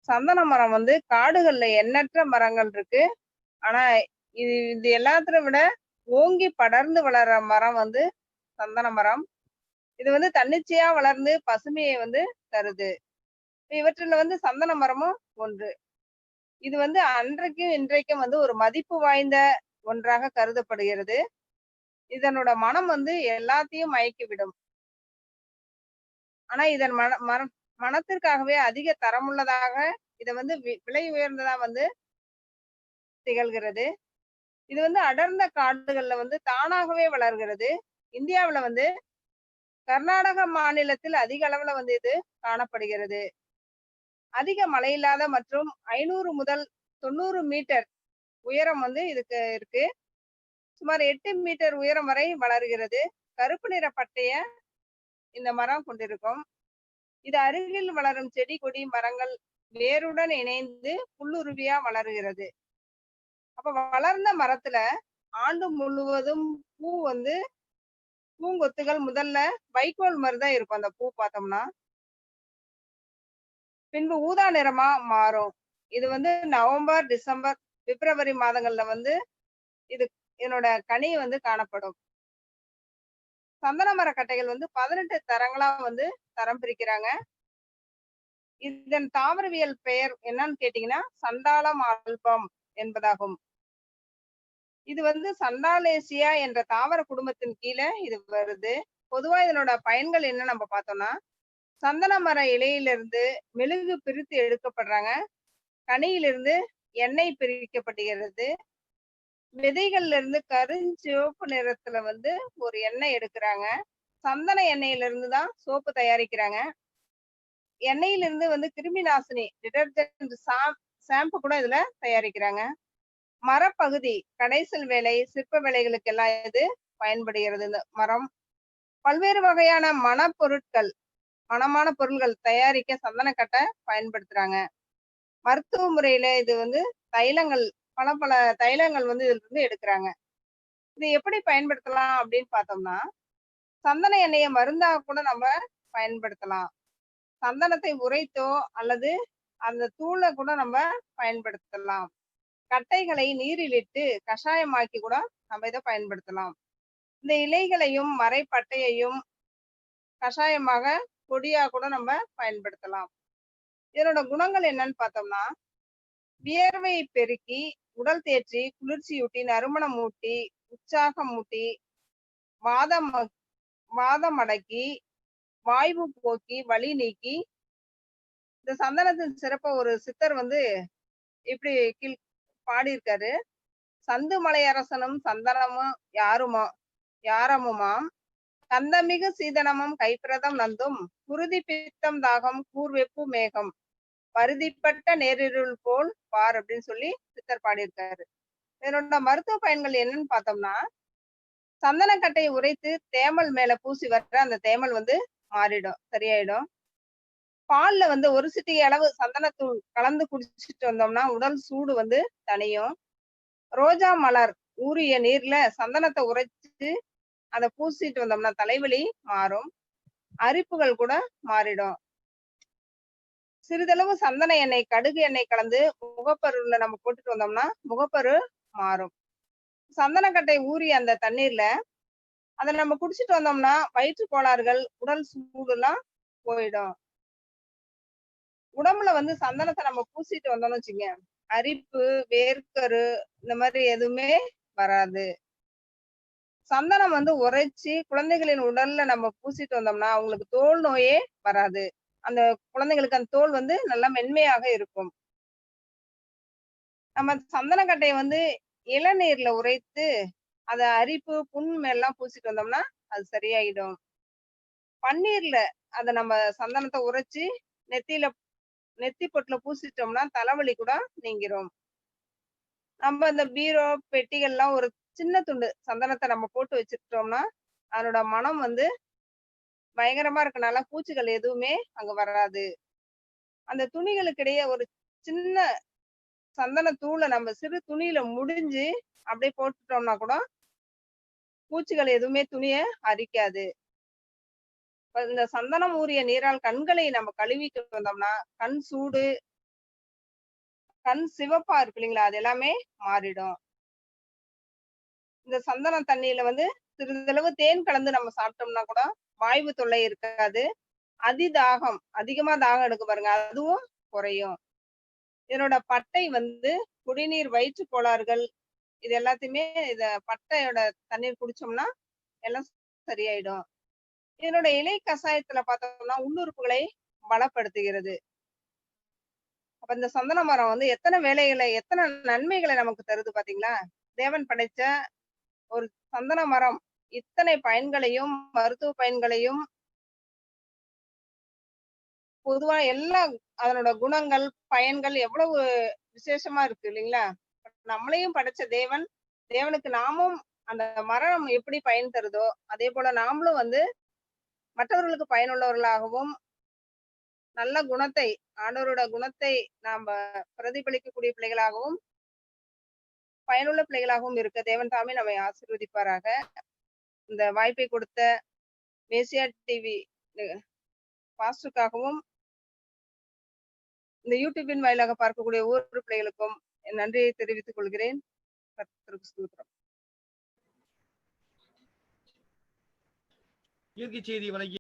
சந்தன மரம் வந்து காடுகள்ல எண்ணற்ற மரங்கள் இருக்கு. ஆனா இது எல்லாத்துல விட ஓங்கி படர்ந்து வளர்ற மரம் வந்து சந்தன மரம். இது வந்து தன்னிச்சையா வளர்ந்து பசுமையை வந்து தருது. இவற்றில வந்து சந்தன மரமும் ஒன்று. இது வந்து அன்றைக்கும் இன்றைக்கும் வந்து ஒரு மதிப்பு வாய்ந்த ஒன்றாக கருதப்படுகிறது. இதனோட மனம் வந்து எல்லாத்தையும் மயக்கிவிடும். ஆனா இதன் மனத்திற்காகவே அதிக தரமுள்ளதாக இத வந்து விலை உயர்ந்ததா வந்து திகழ்கிறது. இது வந்து அடர்ந்த காடுகள்ல வந்து தானாகவே வளர்கிறது. இந்தியாவுல வந்து கர்நாடக மாநிலத்தில் அதிக அளவுல வந்து இது காணப்படுகிறது. அதிக மழையில்லாத மற்றும் 500 முதல் 90 மீட்டர் உயரம் வந்து இதுக்கு இருக்கு. சுமார் 8 மீட்டர் உயரம் வரை வளர்கிறது. கருப்பு நிற பட்டைய இந்த மரம் கொண்டிருக்கும். இது அருகில் வளரும் செடி கொடி மரங்கள் வேருடன் இணைந்து புல்லுருவியா வளர்கிறது. அப்ப வளர்ந்த மரத்துல ஆண்டு முழுவதும் பூ வந்து பூங்கொத்துகள் முதல்ல வைக்கோல் மாதிரிதான் இருக்கும். அந்த பூ பார்த்தோம்னா பின்பு ஊதா நிறமா மாறும். இது வந்து நவம்பர், டிசம்பர், பிப்ரவரி மாதங்கள்ல வந்து இதனோட கனி வந்து காணப்படும். சந்தன மர கட்டைகள் வந்து 18 தரங்களா வந்து தரம் பிரிக்கிறாங்க. இதன் தாவரவியல் பெயர் என்னன்னு கேட்டீங்கன்னா சண்டாலம் ஆல்பம் என்பதாகும். இது வந்து சண்டாலேசியா என்ற தாவர குடும்பத்தின் கீழே இது வருது. பொதுவா இதனோட பயன்கள் என்ன நம்ம பார்த்தோம்னா, சந்தன மர இலையிலிருந்து மெழுகு பிரித்து எடுக்கப்படுறாங்க. கனியிலிருந்து எண்ணெய் பிரிக்கப்படுகிறது. விதைகள்ல இருந்து கருஞ்சிவப்பு நிறத்துல வந்து ஒரு எண்ணெய் எடுக்கிறாங்க. சந்தன எண்ணெயில இருந்து தான் சோப்பு தயாரிக்கிறாங்க. எண்ணெயிலிருந்து வந்து கிருமி நாசினி டிடர்ஜென்ட் ஷாம்பு கூட இதுல தயாரிக்கிறாங்க. மரப்பகுதி கடைசல் வேலை, சிற்ப வேலைகளுக்கு எல்லாம் இது பயன்படுகிறது. இந்த மரம் பல்வேறு வகையான மணமான பொருட்கள் தயாரிக்க சந்தனக்கட்டை பயன்படுத்துறாங்க. மருத்துவ முறையில இது வந்து தைலங்கள், பல தைலங்கள் வந்து இதுல இருந்து எடுக்கிறாங்க. இது எப்படி பயன்படுத்தலாம் அப்படின்னு பார்த்தோம்னா, சந்தன எண்ணெயை மருந்தா கூட நம்ம பயன்படுத்தலாம். சந்தனத்தை உரைத்தோ அல்லது அந்த தூளை கூட நம்ம பயன்படுத்தலாம். கட்டைகளை நீரிலிட்டு கஷாயமாக்கி கூட நம்ம இதை பயன்படுத்தலாம். இந்த இலைகளையும் மரைப்பட்டையையும் கஷாயமாக பொடியா கூட நம்ம பயன்படுத்தலாம். இதனோட குணங்கள் என்னன்னு பார்த்தோம்னா, வியர்வையை பெருக்கி, உடல் தேற்றி, குளிர்ச்சியூட்டி, நறுமணம் ஊட்டி, உற்சாகம் ஊட்டி, வாதம் அடக்கி, வாய்வு போக்கி, வலி நீக்கி. இந்த சந்தனத்தின் சிறப்ப ஒரு சித்தர் வந்து இப்படி பாடியிருக்காரு. சந்து மலையரசனும் சந்தனமும் யாரமுமாம் கந்தமிகு சீதனமும் கைப்பிரதம் நந்தும் குருதி பித்தம் தாகம் கூர்வெப்பு மேகம் பருதிப்பட்ட நேரிருள் போல் பார் அப்படின்னு சொல்லி சித்தர் பாடியிருக்காரு. இதனோட மருத்துவ பயன்கள் என்னன்னு பார்த்தோம்னா, சந்தனக்கட்டையை உரைத்து தேமல் மேல பூசி வர்ற அந்த தேமல் வந்து மாறிடும், சரியாயிடும். பால்ல வந்து ஒரு சிட்டிகை அளவு சந்தனத்தூள் கலந்து குடிச்சிட்டு வந்தோம்னா உடல் சூடு வந்து தணியும். ரோஜா மலர் ஊறிய நீர்ல சந்தனத்தை உரைச்சு அதை பூசிட்டு வந்தோம்னா தலைவலி மாறும், அரிப்புகள் கூட மாறிடும். சிறிதளவு சந்தன எண்ணெய், கடுகு எண்ணெய் கலந்து முகப்பருல நம்ம போட்டுட்டு வந்தோம்னா முகப்பரு மாறும். சந்தனக்கட்டை ஊறி அந்த தண்ணீர்ல அதை நம்ம குடிச்சிட்டு வந்தோம்னா வயிற்று கோளாறுகள், உடல் சூடு எல்லாம் போயிடும். உடம்புல வந்து சந்தனத்தை நம்ம பூசிட்டு வந்தோம்னு வச்சுங்க, அரிப்பு, வேர்க்கரு இந்த மாதிரி எதுவுமே வராது. சந்தனம் வந்து உரைச்சி குழந்தைகளின் உடல்ல நம்ம பூசிட்டு வந்தோம்னா அவங்களுக்கு தோல் நோயே வராது. அந்த குழந்தைங்களுக்கு அந்த தோல் வந்து நல்லா மென்மையாக இருக்கும். நம்ம சந்தனக்கட்டையை வந்து இளநீர்ல உரைத்து அத அரிப்பு, புண் மேலாம் பூசிட்டு வந்தோம்னா அது சரியாயிடும். பன்னீர்ல அத நம்ம சந்தனத்தை உரைச்சு நெத்தி பொட்டுல பூசிட்டோம்னா தலைவலி கூட நீங்கிரும். நம்ம இந்த பீரோ பெட்டிகள்லாம் ஒரு சின்ன துண்டு சந்தனத்தை நம்ம போட்டு வச்சுக்கிட்டோம்னா அதனோட மனம் வந்து பயங்கரமா இருக்கனால பூச்சிகள் எதுவுமே அங்க வராது. அந்த துணிகளுக்கு இடையே ஒரு சின்ன சந்தன தூளை நம்ம சிறு துணியில முடிஞ்சு அப்படியே போட்டுட்டோம்னா கூட பூச்சிகள் எதுவுமே துணிய அரிக்காது. இந்த சந்தனம் ஊறிய நீரால் கண்களை நம்ம கழுவிட்டு வந்தோம்னா கண் சூடு, கண் சிவப்பா இருக்கு இல்லைங்களா, அது எல்லாமே மாறிடும். இந்த சந்தன தண்ணீல வந்து சிறிதளவு தேன் கலந்து நம்ம சாப்பிட்டோம்னா கூட வாய்வு தொல்லை இருக்காது. அதிதாகம், அதிகமா தாகம் எடுக்கும் பாருங்க, அதுவும் குறையும். இதனோட பட்டை வந்து குடிநீர் வயிற்று கோளாறுகள் இது எல்லாத்தையுமே பட்டையோட தண்ணீர் குடிச்சோம்னா எல்லாம் சரியாயிடும். இதனோட இலை கஷாயத்துல பார்த்தோம்னா உள்ளுறுப்புகளை பலப்படுத்துகிறது. அப்ப இந்த சந்தன மரம் வந்து எத்தனை வேலைகளை, எத்தனை நன்மைகளை நமக்கு தருது பாத்தீங்களா? தேவன் படைச்ச ஒரு சந்தன மரம் இத்தனை பயன்களையும், மருத்துவ பயன்களையும், பொதுவா எல்லா அதனோட குணங்கள், பயன்கள் எவ்வளவு விசேஷமா இருக்கு இல்லைங்களா? நம்மளையும் படைச்ச தேவன், தேவனுக்கு நாமும் அந்த மரம் எப்படி பயன் தருதோ, அதே போல நாமளும் வந்து மற்றவர்களுக்கு பயனுள்ளவர்களாகவும், நல்ல குணத்தை, ஆண்டவரோட குணத்தை நாம பிரதிபலிக்கக்கூடிய பிள்ளைகளாகவும், பயனுள்ள பிள்ளைகளாகவும் இருக்க தேவன் தாமே நம்மை ஆசீர்வதிப்பாராக. இந்த வாய்ப்பை கொடுத்த மேசியா டிவி பாஸ்டருக்காகவும், இந்த யூடியூபின் வாயிலாக பார்க்கக்கூடிய ஒவ்வொரு பிள்ளைகளுக்கும் என் நன்றியை தெரிவித்துக் கொள்கிறேன். கர்த்தருக்கு ஸ்தோத்திரம். இயற்கை செய்தி வழங்கி